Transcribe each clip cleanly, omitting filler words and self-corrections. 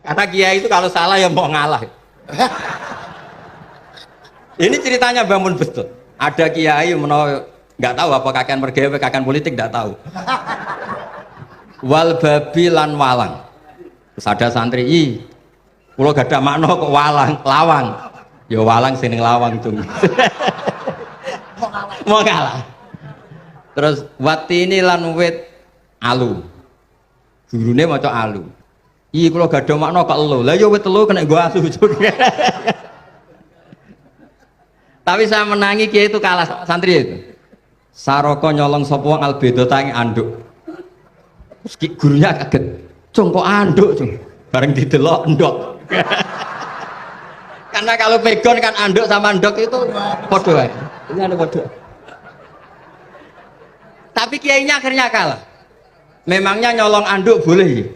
Karena kiai itu kalau salah ya mau ngalah. Ini ceritanya bangun betul. Ada kiai nggak tahu apa kakean mergawe kakean politik nggak tahu. Wal babi lan walang. Terus ada santri, kulo gak ada makna kok walang, lawang. Ya walang sing lawang tuh. Mau ngalah. Terus watini lan wit alu. Gurune maca alu. Kulo gak ada makna kok elo. Lah ya wit telu kena gua asu. Tapi saya menangi kiai itu kalah santri itu. Saroko nyolong sapa wong albedo tangi anduk. Terus gurunya kaget. Cung kok anduk, cung. Bareng didelok endok. Karena kalau pegon kan anduk sama endok itu podo ae. Ini ada podo. Tapi kiainya akhirnya kalah. Memangnya nyolong anduk boleh?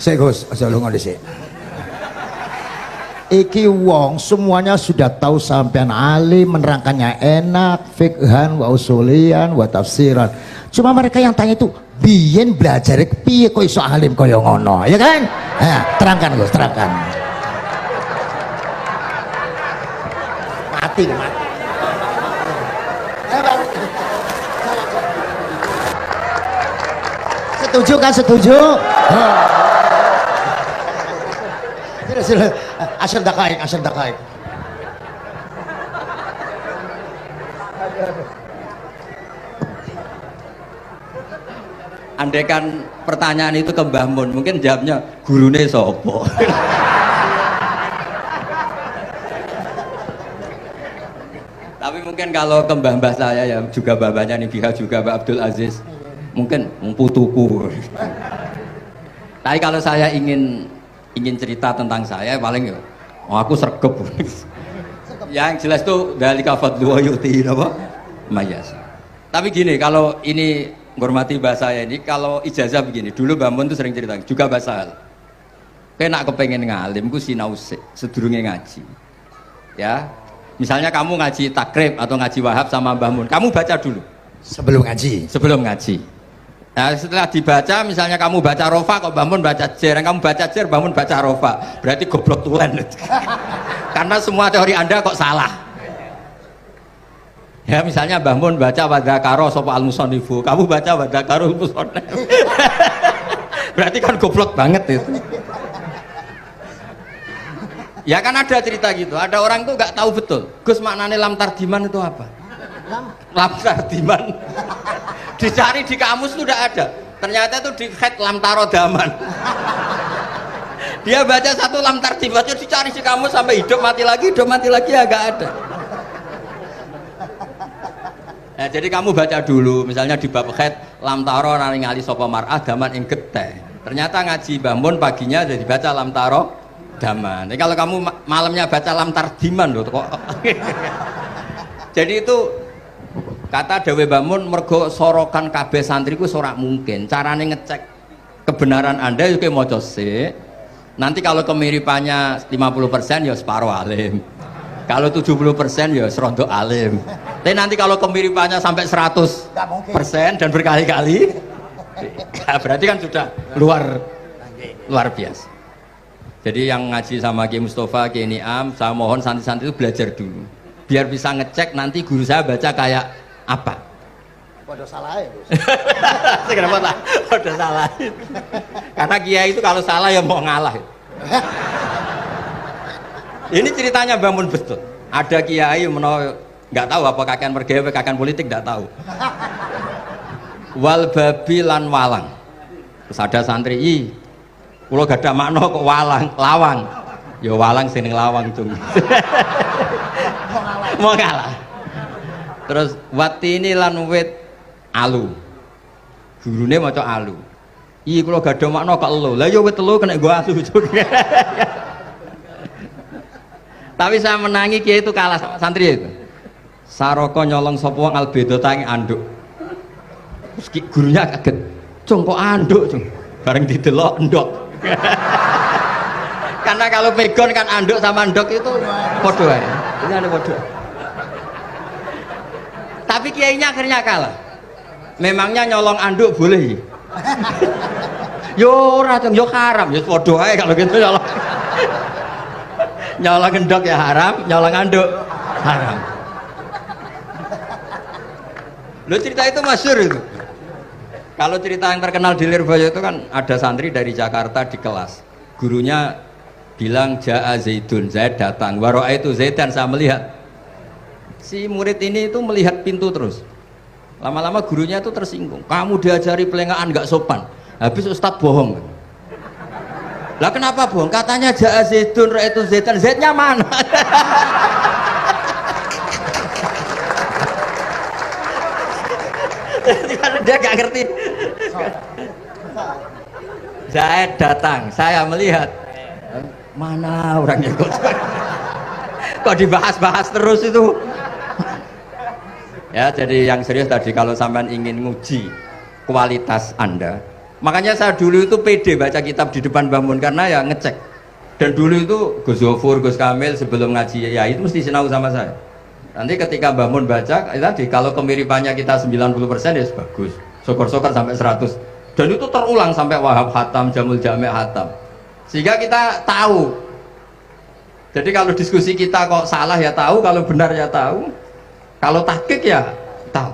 Saya Gus, aja lu ngodisi. Iki wong semuanya sudah tahu sampean alim, menerangkannya enak, fikhan, wa usulian, wa tafsiran. Cuma mereka yang tanya itu, biyen belajar piye kok iso alim kaya ngono, ya kan? Nah, terangkan Gus, terangkan. Mati. Setuju kan? Setuju? Asal dakaik. Andaikan pertanyaan itu ke Mbah Mun, mungkin jawabnya gurune sopo. Tapi mungkin kalau ke mbah saya ya juga babanya nih Biha juga Mbak Abdul Aziz, mungkin putuku. Tapi kalau saya ingin cerita tentang saya paling ya, aku sergep. Yang jelas tuh dari kafadlu yuti apa? Mayas. Tapi gini, kalau ini menghormati bahasa saya ini, kalau ijazah begini, dulu Mbak Mun tuh sering cerita juga bahasa. Kayak nak kepengen ngalim, ku sinau sedurunge ngaji. Ya, misalnya kamu ngaji takrib atau ngaji wahab sama Mbah Mun, kamu baca dulu. Sebelum ngaji. Nah, setelah dibaca, misalnya kamu baca rofa, kok Mbah Mun baca jer, kamu baca jer, Mbah Mun baca rofa, berarti goblok tulen. Karena semua teori Anda kok salah. Ya, misalnya Mbah Mun baca wadakaro sopa al-musonifu, kamu baca wadakaro al-musonif. Berarti kan goblok banget itu. Ya kan ada cerita gitu, ada orang tuh nggak tahu betul, Gus maknanya lam tardiman itu apa? Lam tardiman. Dicari di kamus tuh udah ada, ternyata itu di head lam tarodaman. Dia baca satu lam tardibatnya dicari di kamus sampai hidup mati lagi agak ada. Nah, jadi kamu baca dulu, misalnya di bab head lam taro ngali sopo mar'ah daman ing geteh. Ternyata ngaji Mbah Mun paginya jadi baca lam taro daman. Jadi kalau kamu malamnya baca lam tardiman loh kok. Jadi itu kata Dewi Mbah Mun mergo sorokan kabeh santriku sorak mungkin. Carane ngecek kebenaran Anda juga maca sik. Nanti kalau kemiripannya 50% ya separuh alim. Kalau 70% ya serondo alim. Tapi nanti kalau kemiripannya sampai 100% dan berkali-kali, ya berarti kan sudah luar biasa. Jadi yang ngaji sama Ki Mustafa, Ki Niam, saya mohon santri-santri itu belajar dulu. Biar bisa ngecek nanti guru saya baca kayak apa? Waduh salah ya Gus. Kenapa lah? Waduh salah. Karena kiai itu kalau salah ya mau ngalah. Ini ceritanya bangun betul. Ada kiai nggak tahu apa kakean mergawe kakean politik nggak tahu. Wal babi lan walang. Terus ada santri, kulo gak ada makna kok walang, lawang. Ya walang sing lawang tuh. Mau ngalah. Terus watini lan wit alu. Gurune maca alu. Kulo gak ada makna kok elo. Lah ya wit telu kena gua asu. Tapi saya menangi kiai itu kalah santri itu. Saroko nyolong sapa wong albedo tangi anduk. Terus gurunya kaget. Cung kok anduk, cung. Bareng didelok endok. Karena Karena kalau pegon kan anduk sama andok itu podo aja. Ini ada podo. Tapi kiainya akhirnya kalah. Memangnya nyolong anduk boleh? Yo ora dong, yo haram, yo podo aja kalau gitu nyolong. Nyolong endok ya haram, nyolong anduk haram. Lo cerita itu masyhur itu. Kalau cerita yang terkenal di Lirboyo itu kan ada santri dari Jakarta di kelas. Gurunya bilang Ja'a Zaidun, Zaid datang. Waro'a itu Zaidan, saya melihat. Si murid ini itu melihat pintu terus. Lama-lama gurunya itu tersinggung. Kamu diajari pelengahan nggak sopan. Habis Ustadz bohong. Lah kenapa bohong? Katanya Ja'a Zaidun, Ro'a itu Zaidan. Zaidnya mana? Dia gak ngerti. Zaid datang, saya melihat. Mana orangnya kok dibahas-bahas terus itu. Ya, jadi yang serius tadi kalau sampean ingin nguji kualitas Anda, makanya saya dulu itu pede baca kitab di depan Mbah Mun karena ya ngecek. Dan dulu itu Gus Zofur, Gus Kamil sebelum ngaji ya itu mesti sinau sama saya. Nanti ketika Mbah Mun baca tadi kalau kemiripannya kita 90% ya bagus. Syukur-syukur sampai 100. Dan itu terulang sampai Wahab Hatam, Jamul Jami' Hatam. Sehingga kita tahu. Jadi kalau diskusi kita kok salah ya tahu, kalau benar ya tahu. Kalau tahqiq ya tahu.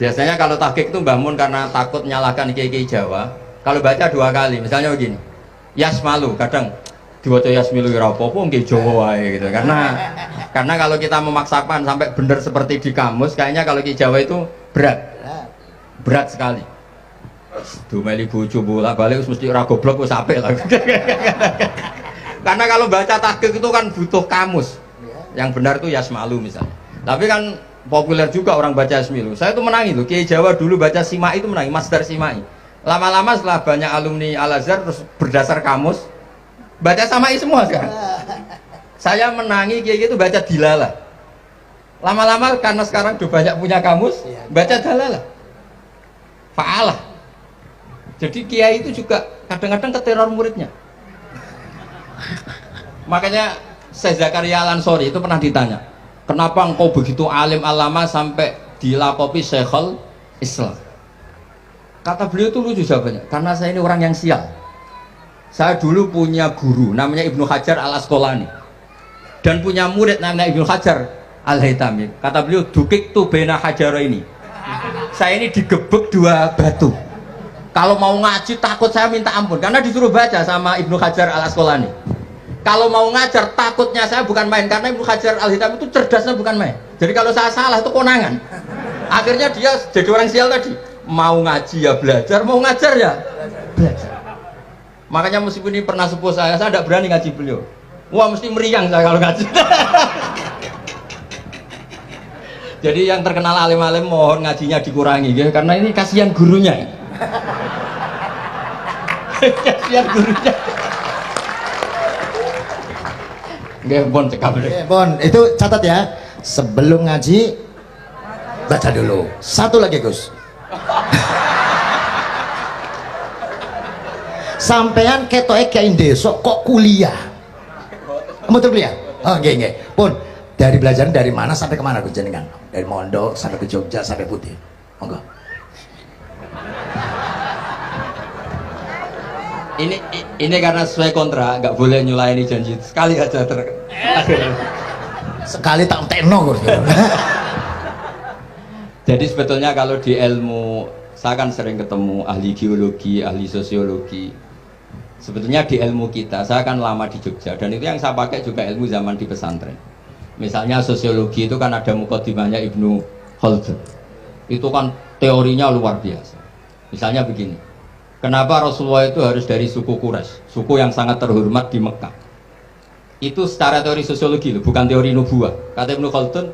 Biasanya kalau tahqiq itu Mbah Mun karena takut menyalahkan kiai-kiai Jawa, kalau baca 2 kali, misalnya begini. Yasmalu, kadang diwaca Yasmilu ora apa-apa nggih Jawa wae gitu. Karena kalau kita memaksakan sampai benar seperti di kamus, kayaknya kalau kiai Jawa itu berat sekali. Dumeli bojo bolak-balik mesti ora goblok wis apik lah. Karena kalau baca tahqiq itu kan butuh kamus. Yang benar itu Yasmalu misalnya. Tapi kan populer juga orang baca Yasmilu. Saya tuh menangi tuh, kiai Jawa dulu baca Simai itu menangi, Masdar Simai. Lama-lama setelah banyak alumni Al-Azhar terus berdasar kamus baca Samai semua sekarang. Saya menangi kiai itu baca Dilalah. Lama-lama karena sekarang udah banyak punya kamus, baca Dalalah. Fa'alah. Jadi kiai itu juga kadang-kadang keteror muridnya. Makanya Syekh Zakaria Al-Ansori itu pernah ditanya, kenapa engkau begitu alim alama sampai dilakopi Syekhul Islam? Kata beliau itu lucu jawabannya, karena saya ini orang yang sial. Saya dulu punya guru namanya Ibnu Hajar Al-Asqalani dan punya murid namanya Ibnu Hajar Al-Haytami. Kata beliau, dukik tu bena hajaro ini. Saya ini digebek 2 batu. Kalau mau ngaji takut saya minta ampun karena disuruh baca sama Ibnu Hajar Al-Asqalani. Kalau mau ngajar takutnya saya bukan main karena Ibnu Hajar Al-Haytami itu cerdasnya bukan main. Jadi kalau saya salah itu konangan. Akhirnya dia jadi orang sial tadi. Mau ngaji ya belajar, mau ngajar ya belajar. Makanya meskipun ini pernah sepuh saya tidak berani ngaji beliau. Wah mesti meriang saya kalau ngaji. Jadi yang terkenal alim-alim mohon ngajinya dikurangi ya, karena ini kasihan gurunya. Kasihan gurunya. Nggih, Bon cekap. Bon, itu catat ya. Sebelum ngaji baca dulu. Satu lagi, Gus. Sampean ketoke kiai desa kok kuliah. Kamu tuh kuliah? Oh, nggih. Pun dari belajar dari mana sampai kemana Gus jenengan? Dari Mondok sampai ke Jogja sampai Putih. Monggo. Ini karena sesuai kontrak, nggak boleh nyulaini janji sekali aja Sekali tak tekno Gus. Jadi sebetulnya kalau di ilmu, saya kan sering ketemu ahli geologi, ahli sosiologi. Sebetulnya di ilmu kita, saya kan lama di Jogja dan itu yang saya pakai juga ilmu zaman di pesantren. Misalnya sosiologi itu kan ada mukadimahnya Ibnu Khaldun. Itu kan teorinya luar biasa. Misalnya begini, kenapa Rasulullah itu harus dari suku Quraisy, suku yang sangat terhormat di Mekah? Itu secara teori sosiologi, bukan teori nubuah. Kata Ibnu Khaldun,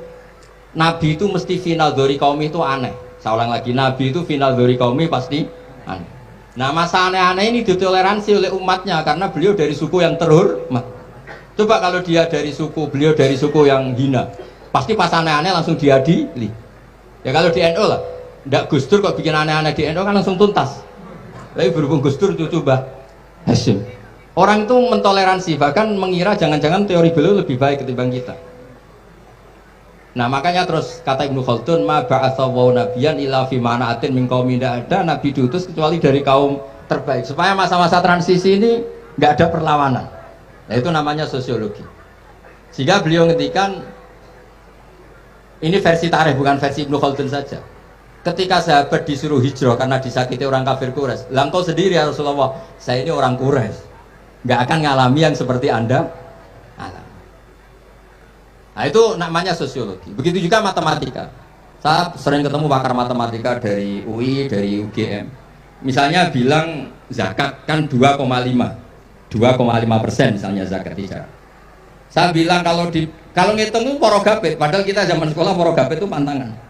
Nabi itu mesti final dari kaum itu aneh. Saya ulang lagi, Nabi itu final dari kaum pasti aneh. Nah masa aneh-aneh ini ditoleransi oleh umatnya karena beliau dari suku yang terhormat. Coba kalau dia dari suku, beliau dari suku yang hina, pasti pas aneh-aneh langsung diadili. Ya kalau di NU lah, ndak Gus Dur kok bikin aneh-aneh di NU kan langsung tuntas. Tapi berhubung Gus Dur cucu Mbah Hasyim, Orang itu mentoleransi, bahkan mengira jangan-jangan teori beliau lebih baik ketimbang kita. Nah makanya terus kata Ibnu Khaldun, ma ba'atsawu nabiyan illa fi mana'atin min qaumin, tidak ada nabi diutus kecuali dari kaum terbaik, supaya masa-masa transisi ini nggak ada perlawanan. Nah itu namanya sosiologi. Sehingga beliau ngendikan, ini versi tarikh bukan versi Ibnu Khaldun saja. Ketika sahabat disuruh hijrah karena disakiti orang kafir Quraisy, lah engkau sendiri ya Rasulullah, saya ini orang Quraisy, nggak akan ngalami yang seperti Anda alami. Nah itu namanya sosiologi. Begitu juga matematika. Saya sering ketemu pakar matematika dari UI, dari UGM. Misalnya bilang zakat kan 2,5% misalnya zakat bicara. Saya bilang kalau ngitung itu porogapit, padahal kita zaman sekolah porogapit itu pantangan.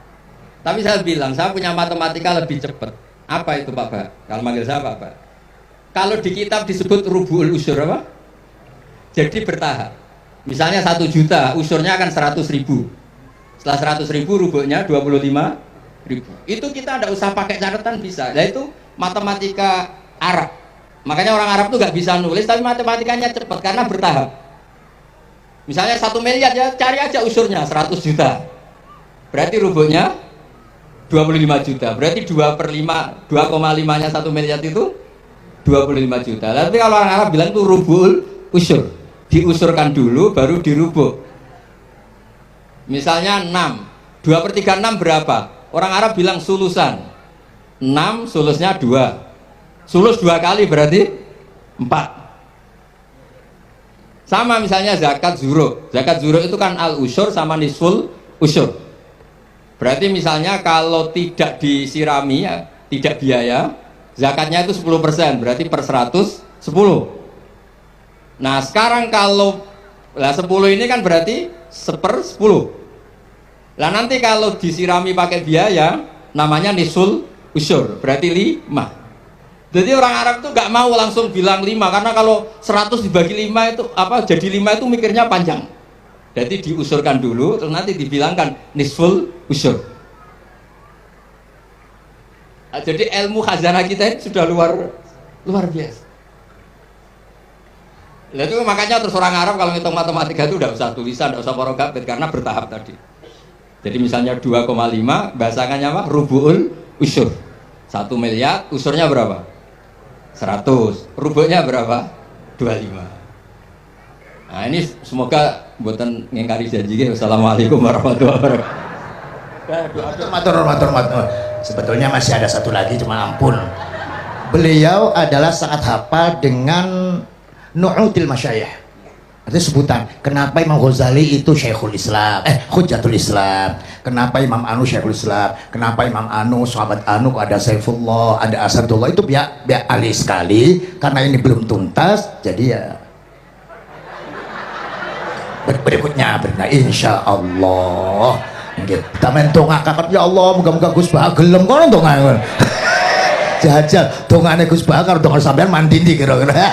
Tapi saya bilang saya punya matematika lebih cepat. Apa itu Pak Bah? Kalau manggil saya Pak Bah. Kalau di kitab disebut rubu'ul usur apa? Jadi bertahap. Misalnya 1 juta, usurnya akan 100.000. Setelah 100.000 rubuhnya 25.000. Itu kita tidak usah pakai catatan bisa. Nah itu matematika Arab. Makanya orang Arab tuh nggak bisa nulis, tapi matematikanya cepat karena bertahap. Misalnya 1 miliar ya cari aja usurnya 100 juta. Berarti rubuhnya 25 juta. Berarti 2/5, 2,5 nya 1 miliar itu 25 juta. Tapi kalau orang Arab bilang itu rubul usur. Diusurkan dulu baru dirubuh. Misalnya 6. 2/3 6 berapa? Orang Arab bilang sulusan. 6 sulusnya 2. Sulus 2 kali berarti 4. Sama misalnya zakat zuro. Zakat zuro itu kan al usur sama nisful usur. Berarti misalnya kalau tidak disirami ya, tidak biaya, zakatnya itu 10%, berarti per 100 10. Nah sekarang kalau 10 ini kan berarti 1/10. Lah nanti kalau disirami pakai biaya namanya nisul usur, berarti 5. Jadi orang Arab tuh gak mau langsung bilang 5, karena kalau 100 dibagi 5 itu apa, jadi 5 itu mikirnya panjang. Jadi diusurkan dulu, terus nanti dibilangkan nisful usur. Nah, jadi ilmu khazanah kita itu sudah luar biasa. Nah, itu makanya terus orang Arab kalau ngitung matematika itu udah usah tulisan, udah usah porogapit, karena bertahap tadi. Jadi misalnya 2,5, bahasannya apa? Rubu'ul usur. 1 miliar, usurnya berapa? 100. Rubuhnya berapa? 25. Nah ini semoga buatan ngingkari janji. Wassalamualaikum warahmatullahi wabarakatuh. Matur. Sebetulnya masih ada satu lagi, cuma ampun. Beliau adalah sangat hafal dengan nu'util masyayikh. Artinya sebutan. Kenapa Imam Ghazali itu Syekhul Islam, Hujjatul Islam. Kenapa Imam Anu Syekhul Islam. Kenapa Imam Anu, sahabat Anu, ada Saifullah, ada Asadullah. Itu biar ahli sekali. Karena ini belum tuntas, jadi ya berikutnya insya Allah kita mentongak ya Allah, moga-moga Gus Bah gelem kono ndonga jajal dongane Gus Bah karo donga sampean mandindi kira-kira.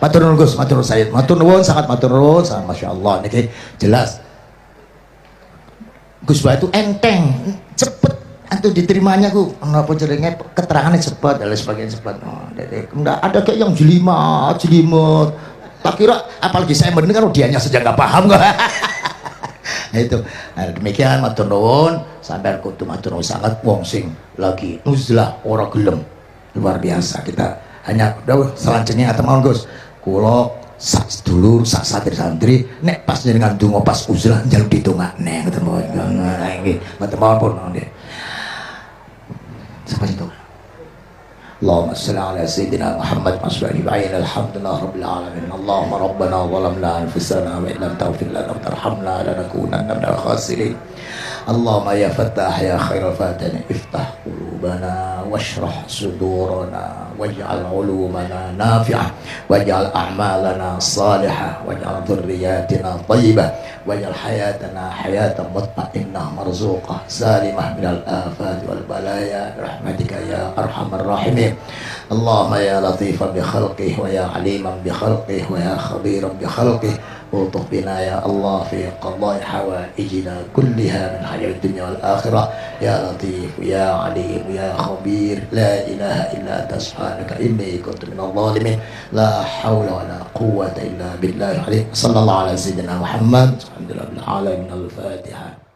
Matur nuwun Gus, matur nuwun Sayyid, matur nuwun, sangat matur nuwun, sangat Masya Allah niki jelas Gus Bah itu enteng, cepet antu diterimanya ku napa jenenge keterangannya cepet dan lain sebagainya cepet. Enggak ada kayak yang jelimet tak kira, apalagi saya mendengar dianya saja nggak paham nggak. Nah itu, nah, demikian matur nuwun sampai kudu matur nuwun sangat wong sing lagi nuzlah ora gelem luar biasa. Kita hanya udah selanjutnya atau mau Gus kulo sak dulu sak santri nek pas jenengan donga pas uzlah njaluk ditongakne ngoten mawon. Nah nggih mboten mawon pun nggih. Sampai itu. اللهم صل على سيدنا محمد وعلى آله الحمد لله رب العالمين. اللهم ربنا ظلمنا أنفسنا وإن لم تغفر لنا وترحمنا لنكونن من الخاسرين. اللهم يا فتاح يا خير الفاتحين افتح قلوبنا واشرح صدورنا واجعل علومنا نافعة واجعل أعمالنا صالحة واجعل ذرياتنا طيبة واجعل حياتنا حياة مطمئنة مرزوقة سالمة من الآفات والبلايا برحمتك يا أرحم الراحمين. اللهم يا لطيفا بخلقه ويا عليما بخلقه ويا خبيرا بخلقه وطف بنا يا الله في قضاء حوائجنا كلها من حياة الدنيا والآخرة يا لطيف يا عليم يا خبير لا إله إلا أنت سبحانك إني كنت من الظالمين لا حول ولا قوة إلا بالله العلي صلى الله على سيدنا محمد الحمد لله رب العالمين الفاتحة